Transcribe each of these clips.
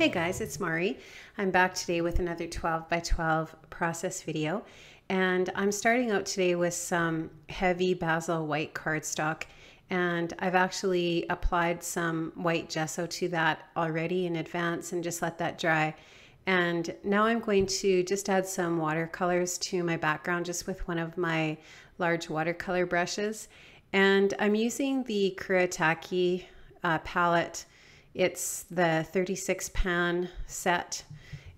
Hey guys, it's Mari. I'm back today with another 12 by 12 process video, and I'm starting out today with some heavy basil white cardstock, and I've actually applied some white gesso to that already in advance and just let that dry. And now I'm going to just add some watercolors to my background just with one of my large watercolor brushes, and I'm using the Kuretake palette. It's the 36 pan set,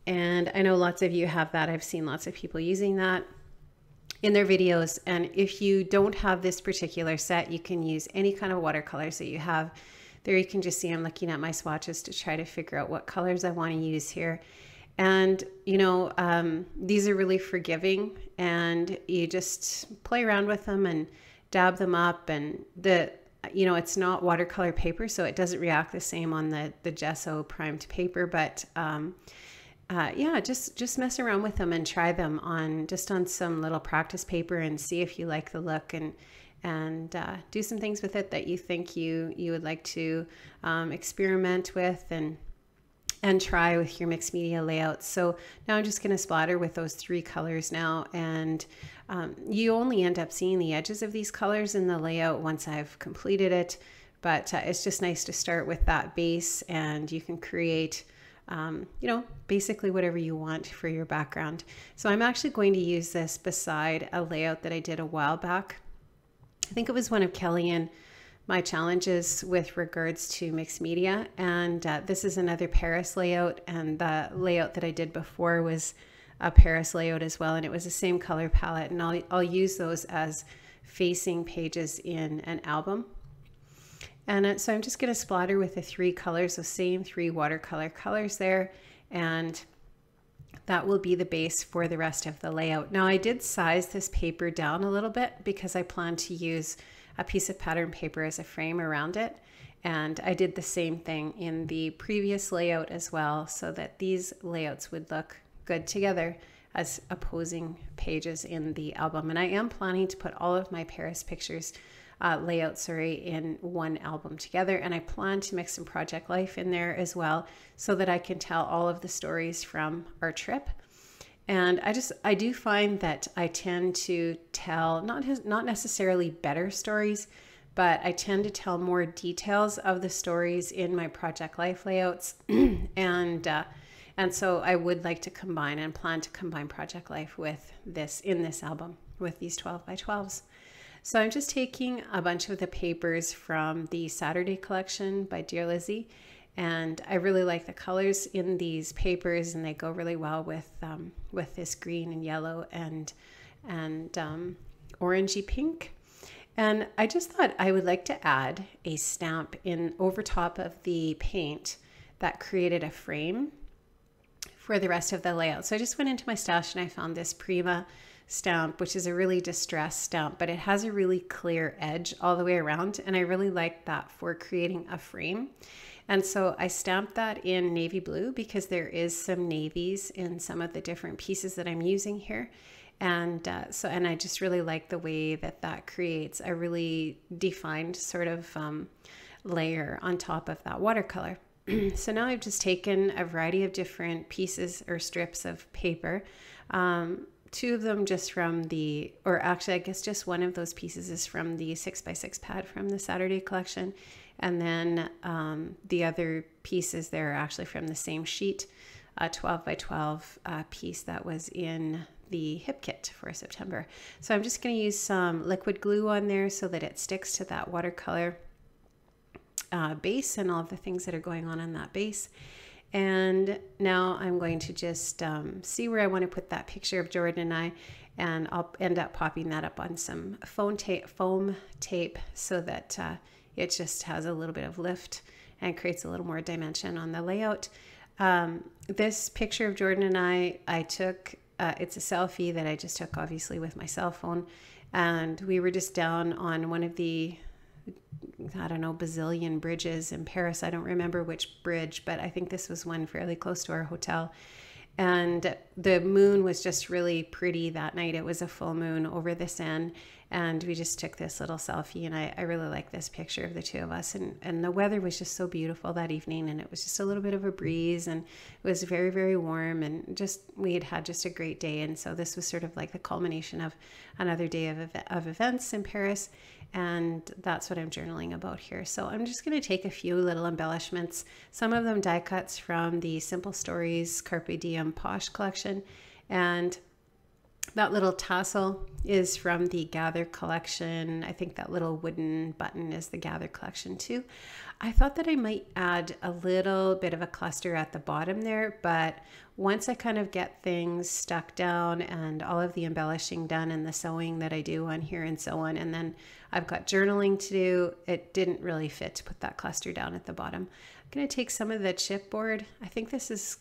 and I know lots of you have that. I've seen lots of people using that in their videos, and if you don't have this particular set, you can use any kind of watercolors that you have. There you can just see I'm looking at my swatches to try to figure out what colors I want to use here. And you know, these are really forgiving, and you just play around with them and dab them up, and it's not watercolor paper, so it doesn't react the same on the gesso primed paper, but yeah, just mess around with them and try them on some little practice paper and see if you like the look, and do some things with it that you think you would like to experiment with and try with your mixed media layouts. So now I'm just going to splatter with those three colors now, and you only end up seeing the edges of these colors in the layout once I've completed it, but it's just nice to start with that base, and you can create basically whatever you want for your background. So I'm actually going to use this beside a layout that I did a while back. I think it was one of Kelly and my challenges with regards to mixed media, and this is another Paris layout, and the layout that I did before was a Paris layout as well, and it was the same color palette, and I'll use those as facing pages in an album. And so I'm just going to splatter with the three colors, the same three watercolor colors there, and that will be the base for the rest of the layout. Now I did size this paper down a little bit because I plan to use a piece of pattern paper as a frame around it, and I did the same thing in the previous layout as well, so that these layouts would look good together as opposing pages in the album. And I am planning to put all of my Paris pictures layouts in one album together, and I plan to mix some Project Life in there as well, so that I can tell all of the stories from our trip. And I do find that I tend to tell not necessarily better stories, but I tend to tell more details of the stories in my Project Life layouts. and so I would like to combine and plan to combine Project Life with this in this album with these 12 by 12s. So I'm just taking a bunch of the papers from the Saturday collection by Dear Lizzie, and I really like the colors in these papers, and they go really well with this green and yellow and orangey pink. And I just thought I would like to add a stamp in over top of the paint that created a frame for the rest of the layout. So I just went into my stash and I found this Prima stamp, which is a really distressed stamp, but it has a really clear edge all the way around, and I really like that for creating a frame. And so I stamped that in navy blue because there is some navies in some of the different pieces that I'm using here. And and I just really like the way that creates a really defined sort of layer on top of that watercolor. So now I've just taken a variety of different pieces or strips of paper. Two of them just from or actually I guess just one of those pieces is from the 6x6 pad from the Saturday collection. And then the other pieces there are actually from the same sheet, a 12 by 12 piece that was in the hip kit for September. So I'm just going to use some liquid glue on there so that it sticks to that watercolor base and all of the things that are going on in that base. And now I'm going to just see where I want to put that picture of Jordan and I, and I'll end up popping that up on some foam tape so that it just has a little bit of lift and creates a little more dimension on the layout. This picture of Jordan and I took, it's a selfie that I just took obviously with my cell phone, and we were just down on one of the, I don't know, bazillion bridges in Paris. I don't remember which bridge, but I think this was one fairly close to our hotel. And the moon was just really pretty that night. It was a full moon over the Seine, and we just took this little selfie, and I really like this picture of the two of us, and the weather was just so beautiful that evening, and it was just a little bit of a breeze, and it was very, very warm, and just we had just a great day. And so this was sort of like the culmination of another day of events in Paris, and that's what I'm journaling about here. So I'm just going to take a few little embellishments, some of them die cuts from the Simple Stories Carpe Diem Posh collection, and that little tassel is from the Gather collection. I think that little wooden button is the Gather collection too. I thought that I might add a little bit of a cluster at the bottom there, but once I kind of get things stuck down and all of the embellishing done and the sewing that I do on here and so on, and then I've got journaling to do, it didn't really fit to put that cluster down at the bottom. I'm going to take some of the chipboard. I think this is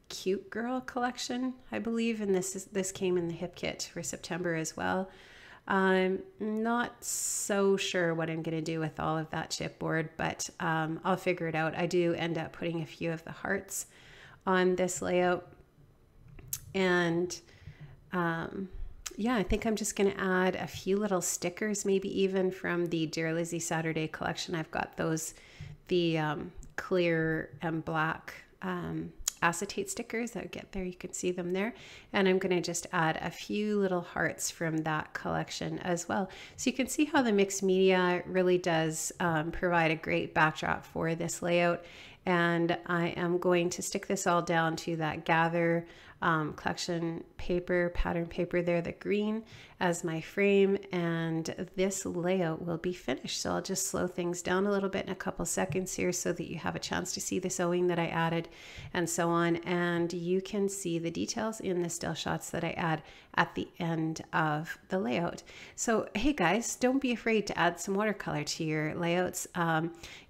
Cute Girl collection, I believe, and this came in the hip kit for September as well. I'm not so sure what I'm going to do with all of that chipboard, but I'll figure it out. I do end up putting a few of the hearts on this layout, and yeah, I think I'm just going to add a few little stickers, maybe even from the Dear Lizzie Saturday collection. I've got those, the clear and black acetate stickers that get there. You can see them there. And I'm going to just add a few little hearts from that collection as well. So you can see how the mixed media really does provide a great backdrop for this layout. And I am going to stick this all down to that Gather collection paper, pattern paper there, the green, as my frame, and this layout will be finished. So I'll just slow things down a little bit in a couple seconds here so that you have a chance to see the sewing that I added and so on, and you can see the details in the still shots that I add at the end of the layout. So hey guys, don't be afraid to add some watercolor to your layouts.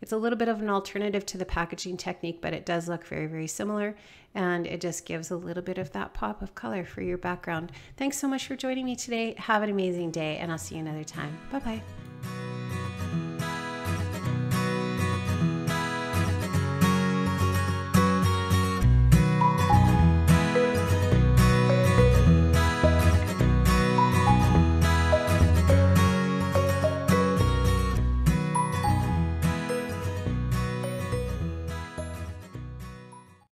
It's a little bit of an alternative to the packaging technique, but it does look very, very similar, and it just gives a little bit of that pop of color for your background. Thanks so much for joining me today. Have an amazing day, and I'll see you another time. Bye-bye.